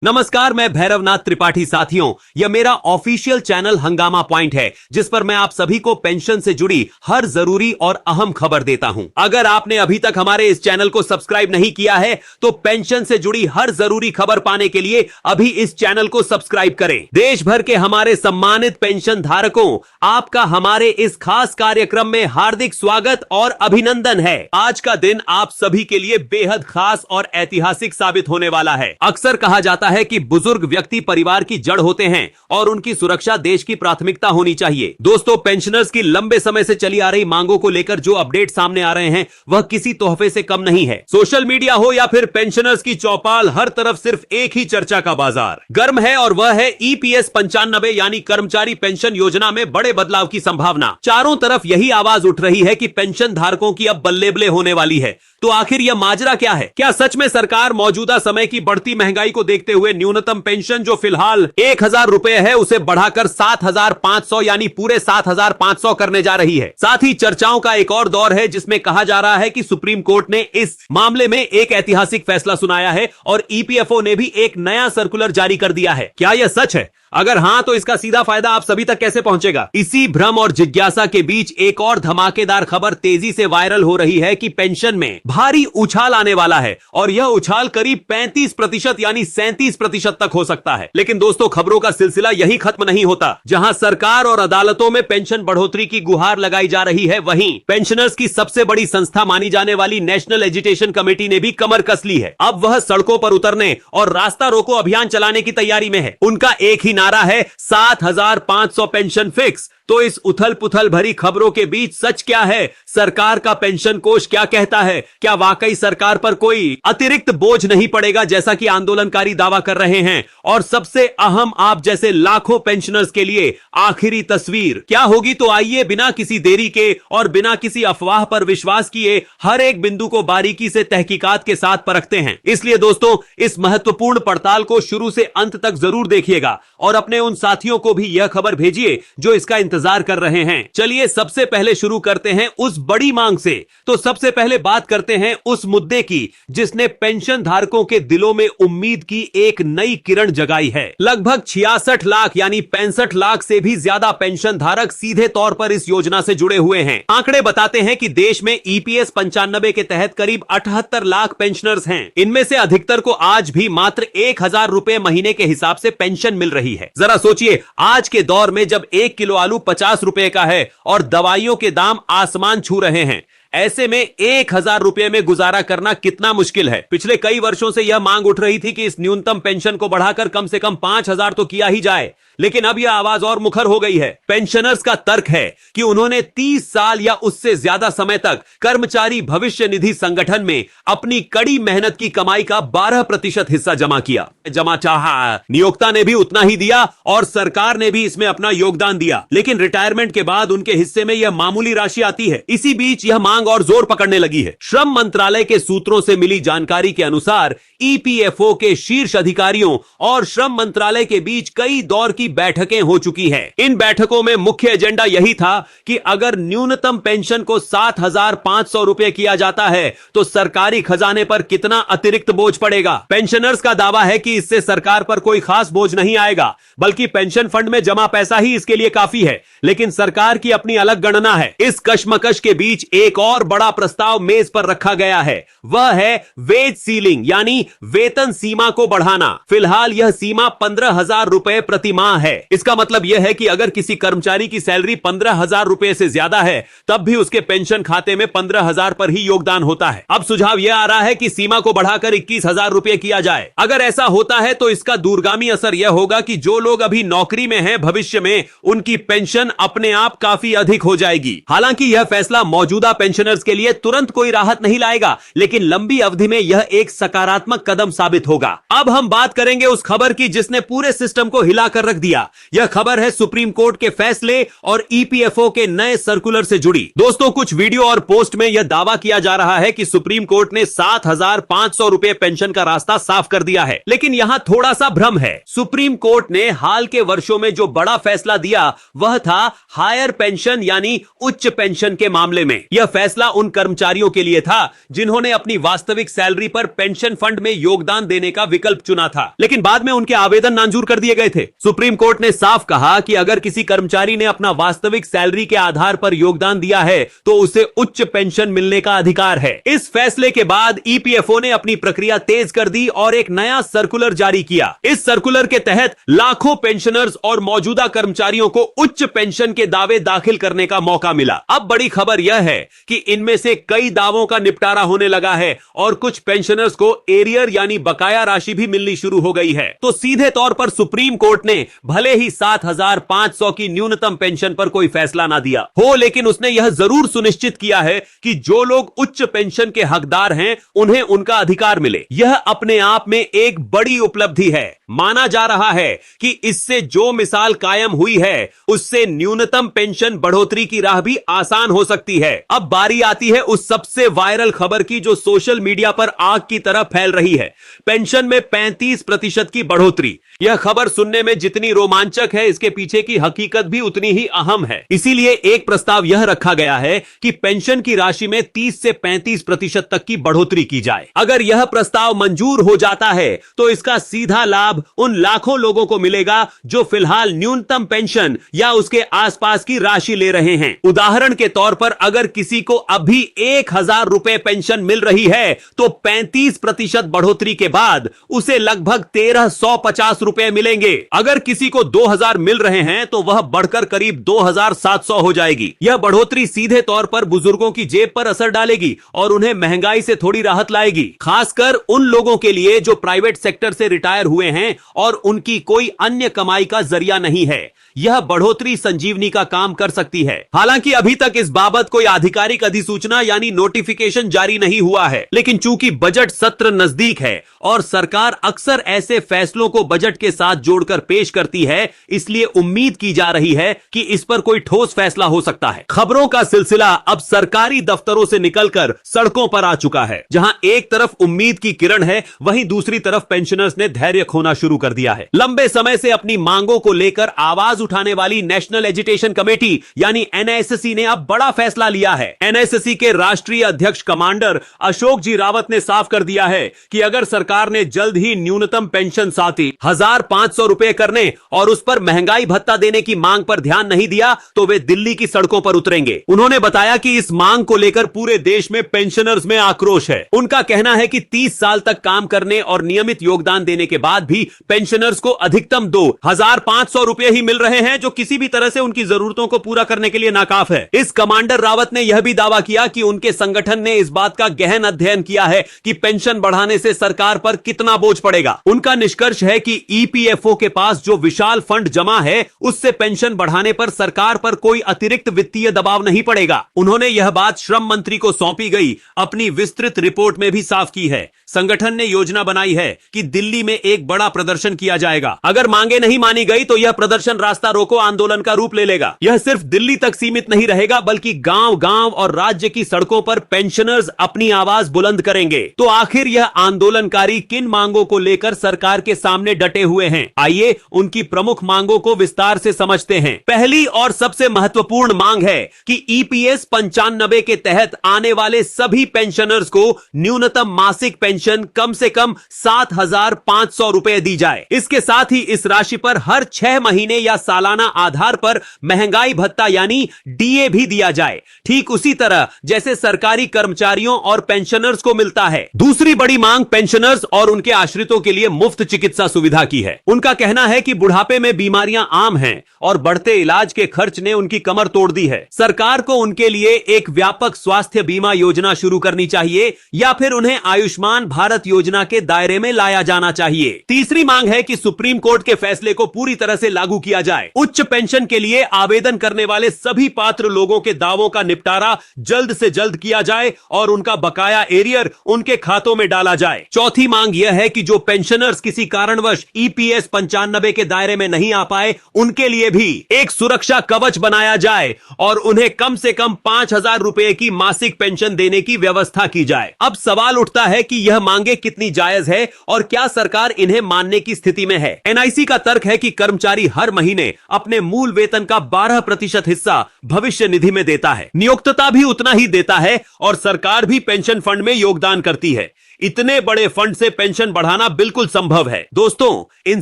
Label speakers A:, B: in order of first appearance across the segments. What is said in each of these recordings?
A: नमस्कार, मैं भैरवनाथ त्रिपाठी। साथियों, यह मेरा ऑफिशियल चैनल हंगामा पॉइंट है, जिस पर मैं आप सभी को पेंशन से जुड़ी हर जरूरी और अहम खबर देता हूं। अगर आपने अभी तक हमारे इस चैनल को सब्सक्राइब नहीं किया है तो पेंशन से जुड़ी हर जरूरी खबर पाने के लिए अभी इस चैनल को सब्सक्राइब करें। देश भर के हमारे सम्मानित पेंशन धारकों, आपका हमारे इस खास कार्यक्रम में हार्दिक स्वागत और अभिनंदन है। आज का दिन आप सभी के लिए बेहद खास और ऐतिहासिक साबित होने वाला है। अक्सर कहा जाता है कि बुजुर्ग व्यक्ति परिवार की जड़ होते हैं और उनकी सुरक्षा देश की प्राथमिकता होनी चाहिए। दोस्तों, पेंशनर्स की लंबे समय से चली आ रही मांगों को लेकर जो अपडेट सामने आ रहे हैं वह किसी तोहफे से कम नहीं है। सोशल मीडिया हो या फिर पेंशनर्स की चौपाल, हर तरफ सिर्फ एक ही चर्चा का बाजार गर्म है और वह है EPS 95 यानी कर्मचारी पेंशन योजना में बड़े बदलाव की संभावना। चारों तरफ यही आवाज उठ रही है कि पेंशन धारकों की अब बल्ले बल्ले होने वाली है। तो आखिर यह माजरा क्या है? क्या सच में सरकार मौजूदा समय की बढ़ती महंगाई को देखते हुए न्यूनतम पेंशन जो फिलहाल 1000 रुपए है उसे बढ़ाकर 7500 यानी पूरे 7500 करने जा रही है? साथ ही चर्चाओं का एक और दौर है जिसमें कहा जा रहा है कि सुप्रीम कोर्ट ने इस मामले में एक ऐतिहासिक फैसला सुनाया है और EPFO ने भी एक नया सर्कुलर जारी कर दिया है। क्या यह सच है? अगर हां तो इसका सीधा फायदा आप सभी तक कैसे पहुंचेगा? इसी भ्रम और जिज्ञासा के बीच एक और धमाकेदार खबर तेजी से वायरल हो रही है कि पेंशन में भारी उछाल आने वाला है और यह उछाल करीब 35% यानी 37% तक हो सकता है। लेकिन दोस्तों, खबरों का सिलसिला यही खत्म नहीं होता। जहां सरकार और अदालतों में पेंशन बढ़ोतरी की गुहार लगाई जा रही है, वहीं पेंशनर्स की सबसे बड़ी संस्था मानी जाने वाली नेशनल एजुटेशन कमेटी ने भी कमर कस ली है। अब वह सड़कों पर उतरने और रास्ता रोको अभियान चलाने की तैयारी में है। उनका एक ही नारा है, 7500 पेंशन फिक्स। तो इस उथल पुथल भरी खबरों के बीच सच क्या है? सरकार का पेंशन कोष क्या कहता है? क्या वाकई सरकार पर कोई अतिरिक्त बोझ नहीं पड़ेगा जैसा कि आंदोलनकारी दावा कर रहे हैं? और सबसे अहम, आप जैसे लाखों पेंशनर्स के लिए आखिरी तस्वीर क्या होगी? तो आइए बिना किसी देरी के और बिना किसी अफवाह पर विश्वास किए हर एक बिंदु को बारीकी से तहकीकात के साथ परखते हैं। इसलिए दोस्तों, इस महत्वपूर्ण पड़ताल को शुरू से अंत तक जरूर देखिएगा और अपने उन साथियों को भी यह खबर भेजिए जो इसका इंतजार कर रहे हैं। चलिए सबसे पहले शुरू करते हैं उस बड़ी मांग से। तो सबसे पहले बात करते हैं उस मुद्दे की जिसने पेंशन धारकों के दिलों में उम्मीद की एक नई किरण जगाई है। लगभग 66 लाख यानी 65 लाख से भी ज्यादा पेंशन धारक सीधे तौर पर इस योजना से जुड़े हुए हैं। आंकड़े बताते हैं कि देश में EPS 95 के तहत करीब 78 लाख पेंशनर्स हैं। इनमें से अधिकतर को आज भी मात्र 1000 रुपए महीने के हिसाब से पेंशन मिल रही है। जरा सोचिए, आज के दौर में जब 1 किलो आलू 50 रुपए का है और दवाइयों के दाम आसमान छू रहे हैं, ऐसे में 1000 रुपए में गुजारा करना कितना मुश्किल है। पिछले कई वर्षों से यह मांग उठ रही थी कि इस न्यूनतम पेंशन को बढ़ाकर कम से कम 5000 तो किया ही जाए, लेकिन अब यह आवाज और मुखर हो गई है। पेंशनर्स का तर्क है कि उन्होंने 30 साल या उससे ज्यादा समय तक कर्मचारी भविष्य निधि संगठन में अपनी कड़ी मेहनत की कमाई का 12% हिस्सा जमा किया। जमा चाहा, नियोक्ता ने भी उतना ही दिया और सरकार ने भी इसमें अपना योगदान दिया, लेकिन रिटायरमेंट के बाद उनके हिस्से में यह मामूली राशि आती है। इसी बीच यह मांग और जोर पकड़ने लगी है। श्रम मंत्रालय के सूत्रों से मिली जानकारी के अनुसार EPFO के शीर्ष अधिकारियों और श्रम मंत्रालय के बीच कई दौर की बैठकें हो चुकी हैं। इन बैठकों में मुख्य एजेंडा यही था कि अगर न्यूनतम पेंशन को 7500 रुपए किया जाता है तो सरकारी खजाने पर कितना अतिरिक्त बोझ पड़ेगा। पेंशनर्स का दावा है कि इससे सरकार पर कोई खास बोझ नहीं आएगा, बल्कि पेंशन फंड में जमा पैसा ही इसके लिए काफी है। लेकिन सरकार की अपनी अलग गणना है। इस कशमकश के बीच एक और बड़ा प्रस्ताव मेज पर रखा गया है, वह है वेज सीलिंग यानी वेतन सीमा को बढ़ाना। फिलहाल यह सीमा 15,000 रुपए प्रति माह है। इसका मतलब यह है कि अगर किसी कर्मचारी की सैलरी 15,000 रुपए से ज्यादा है तब भी उसके पेंशन खाते में 15,000 पर ही योगदान होता है। अब सुझाव यह आ रहा है कि सीमा को बढ़ाकर 21,000 रुपए किया जाए। अगर ऐसा होता है तो इसका दूरगामी असर यह होगा कि जो लोग अभी नौकरी में हैं, भविष्य में उनकी पेंशन अपने आप काफी अधिक हो जाएगी। हालांकि यह फैसला मौजूदा पेंशनर्स के लिए तुरंत कोई राहत नहीं लाएगा, लेकिन लंबी अवधि में यह एक सकारात्मक कदम साबित होगा। अब हम बात करेंगे उस खबर की जिसने पूरे सिस्टम को हिलाकर रख दिया। यह खबर है सुप्रीम कोर्ट के फैसले और EPFO के नए सर्कुलर से जुड़ी। दोस्तों, कुछ वीडियो और पोस्ट में यह दावा किया जा रहा है कि सुप्रीम कोर्ट ने 7500 रुपए पेंशन का रास्ता साफ कर दिया है, लेकिन यहां थोड़ा सा भ्रम है। सुप्रीम कोर्ट ने हाल के वर्षों में जो बड़ा फैसला दिया वह था हायर पेंशन यानी उच्च पेंशन के मामले में। यह फैसला फैसला उन कर्मचारियों के लिए था जिन्होंने अपनी वास्तविक सैलरी पर पेंशन फंड में योगदान देने का विकल्प चुना था, लेकिन बाद में उनके आवेदन नामंजूर कर दिए गए थे। सुप्रीम कोर्ट ने साफ कहा कि अगर किसी कर्मचारी ने अपना वास्तविक सैलरी के आधार पर योगदान दिया है तो उसे उच्च पेंशन मिलने का अधिकार है। इस फैसले के बाद ईपीएफओ ने अपनी प्रक्रिया तेज कर दी और एक नया सर्कुलर जारी किया। इस सर्कुलर के तहत लाखों पेंशनर्स और मौजूदा कर्मचारियों को उच्च पेंशन के दावे दाखिल करने का मौका मिला। अब बड़ी खबर यह है कि इनमें से कई दावों का निपटारा होने लगा है और कुछ पेंशनर्स को एरियर यानी बकाया राशि भी मिलनी शुरू हो गई है। तो सीधे तौर पर सुप्रीम कोर्ट ने भले ही 7,500 की न्यूनतम पेंशन पर कोई फैसला ना दिया हो, लेकिन उसने यह जरूर सुनिश्चित किया है कि जो लोग उच्च पेंशन के हकदार हैं उन्हें उनका अधिकार मिले। यह अपने आप में एक बड़ी उपलब्धि है। माना जा रहा है कि इससे जो मिसाल कायम हुई है उससे न्यूनतम पेंशन बढ़ोतरी की राह भी आसान हो सकती है। अब बारी आती है उस सबसे वायरल खबर की जो सोशल मीडिया पर आग की तरह फैल रही है, पेंशन में 35% की बढ़ोतरी। यह खबर सुनने में जितनी रोमांचक है, इसके पीछे की हकीकत भी उतनी ही अहम है। इसीलिए एक प्रस्ताव यह रखा गया है कि पेंशन की राशि में 30 से 35% तक की बढ़ोतरी की जाए। अगर यह प्रस्ताव मंजूर हो जाता है तो इसका सीधा लाभ उन लाखों लोगों को मिलेगा जो फिलहाल न्यूनतम पेंशन या उसके आसपास की राशि ले रहे हैं। उदाहरण के तौर पर अगर किसी को अभी 1,000 रुपए पेंशन मिल रही है तो 35% बढ़ोतरी के बाद उसे लगभग 1,350 रुपए मिलेंगे। अगर किसी को 2,000 मिल रहे हैं तो वह बढ़कर करीब 2,700 हो जाएगी। यह बढ़ोतरी सीधे तौर पर बुजुर्गों की जेब पर असर डालेगी और उन्हें महंगाई से थोड़ी राहत लाएगी, खासकर उन लोगों के लिए जो प्राइवेट सेक्टर से रिटायर हुए हैं और उनकी कोई अन्य कमाई का जरिया नहीं है। यह बढ़ोतरी संजीवनी का काम कर सकती है। हालांकि अभी तक इस बाबत कोई आधिकारिक अधिसूचना यानी नोटिफिकेशन जारी नहीं हुआ है, लेकिन चूंकि बजट सत्र नजदीक है और सरकार अक्सर ऐसे फैसलों को बजट के साथ जोड़कर पेश करती है, इसलिए उम्मीद की जा रही है कि इस पर कोई ठोस फैसला हो सकता है। खबरों का सिलसिला अब सरकारी दफ्तरों से निकलकर सड़कों पर आ चुका है। जहां एक तरफ उम्मीद की किरण है, वहीं दूसरी तरफ पेंशनर्स ने धैर्य खोना शुरू कर दिया है। लंबे समय से अपनी मांगों को लेकर आवाज उठाने वाली नेशनल एजुटेशन कमेटी यानी एनएसएससी ने अब बड़ा फैसला लिया है। एनएसएससी के राष्ट्रीय अध्यक्ष कमांडर अशोक जी रावत ने साफ कर दिया है कि अगर सरकार ने जल्द ही न्यूनतम पेंशन 7,500 रुपए करने और उस पर महंगाई भत्ता देने की मांग पर ध्यान नहीं दिया तो वे दिल्ली की सड़कों पर उतरेंगे। उन्होंने बताया कि इस मांग को लेकर पूरे देश में पेंशनर्स में आक्रोश है। उनका कहना है कि 30 साल तक काम करने और नियमित योगदान देने के बाद भी पेंशनर्स को अधिकतम 2,500 रुपए ही मिल रहे हैं, जो किसी भी तरह से उनकी जरूरतों को पूरा करने के लिए नाकाफ है। इस कमांडर रावत ने यह भी दावा किया कि उनके संगठन ने इस बात का गहन अध्ययन किया है कि पेंशन बढ़ाने से सरकार पर कितना बोझ पड़ेगा। उनका निष्कर्ष है कि ईपीएफओ के पास जो विशाल फंड जमा है उससे पेंशन बढ़ाने पर सरकार पर कोई अतिरिक्त वित्तीय दबाव नहीं पड़ेगा। उन्होंने यह बात श्रम मंत्री को सौंपी गई अपनी विस्तृत रिपोर्ट में भी साफ की है। संगठन ने योजना बनाई है कि दिल्ली में एक बड़ा प्रदर्शन किया जाएगा। अगर मांगे नहीं मानी गई तो यह प्रदर्शन रास्ता रोको आंदोलन का रूप ले लेगा। यह सिर्फ दिल्ली तक सीमित नहीं रहेगा, बल्कि गांव-गांव और राज्य की सड़कों पर पेंशनर्स अपनी आवाज बुलंद करेंगे। तो आखिर यह आंदोलनकारी किन मांगों को लेकर सरकार के सामने डटे हुए हैं? आइए उनकी प्रमुख मांगों को विस्तार से समझते हैं। पहली और सबसे महत्वपूर्ण मांग है कि ईपीएस 95 के तहत आने वाले सभी पेंशनर्स को न्यूनतम मासिक पेंशन कम से कम 7,500 रुपए दी जाए। इसके साथ ही इस राशि पर हर 6 महीने या सालाना आधार पर महंगाई भत्ता यानी डीए भी दिया जाए, ठीक उसी तरह जैसे सरकारी कर्मचारियों और पेंशनर्स को मिलता है। दूसरी बड़ी मांग पेंशनर्स और उनके आश्रितों के लिए मुफ्त चिकित्सा सुविधा की है। उनका कहना है कि बुढ़ापे में बीमारियां आम हैं और बढ़ते इलाज के खर्च ने उनकी कमर तोड़ दी है। सरकार को उनके लिए एक व्यापक स्वास्थ्य बीमा योजना शुरू करनी चाहिए या फिर उन्हें आयुष्मान भारत योजना के दायरे में लाया जाना चाहिए। तीसरी मांग है कि सुप्रीम कोर्ट के फैसले को पूरी तरह से लागू किया जाए। उच्च पेंशन के लिए आवेदन करने वाले सभी पात्र लोगों के दावों का निपटारा जल्द से जल्द किया जाए और उनका बकाया एरियर उनके खातों में डाला जाए। चौथी मांग यह है कि जो पेंशनर्स किसी कारणवश ईपीएस 95 के दायरे में नहीं आ पाए, उनके लिए भी एक सुरक्षा कवच बनाया जाए और उन्हें कम से कम 5,000 रुपए की मासिक पेंशन देने की व्यवस्था की जाए। अब सवाल उठता है कि यह यह मांगे कितनी जायज है और क्या सरकार इन्हें मानने की स्थिति में है। एनआईसी का तर्क है कि कर्मचारी हर महीने अपने मूल वेतन का 12% हिस्सा भविष्य निधि में देता है, नियोक्ता भी उतना ही देता है और सरकार भी पेंशन फंड में योगदान करती है। इतने बड़े फंड से पेंशन बढ़ाना बिल्कुल संभव है। दोस्तों, इन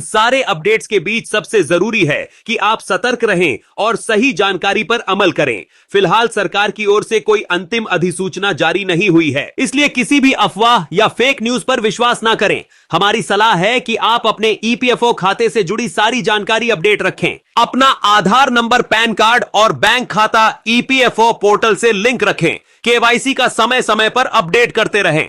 A: सारे अपडेट्स के बीच सबसे जरूरी है कि आप सतर्क रहें और सही जानकारी पर अमल करें। फिलहाल सरकार की ओर से कोई अंतिम अधिसूचना जारी नहीं हुई है, इसलिए किसी भी अफवाह या फेक न्यूज पर विश्वास ना करें। हमारी सलाह है कि आप अपने ईपीएफओ खाते से जुड़ी सारी जानकारी अपडेट रखें। अपना आधार नंबर, पैन कार्ड और बैंक खाता ईपीएफओ पोर्टल से लिंक रखें। केवाईसी का समय समय पर अपडेट करते रहें।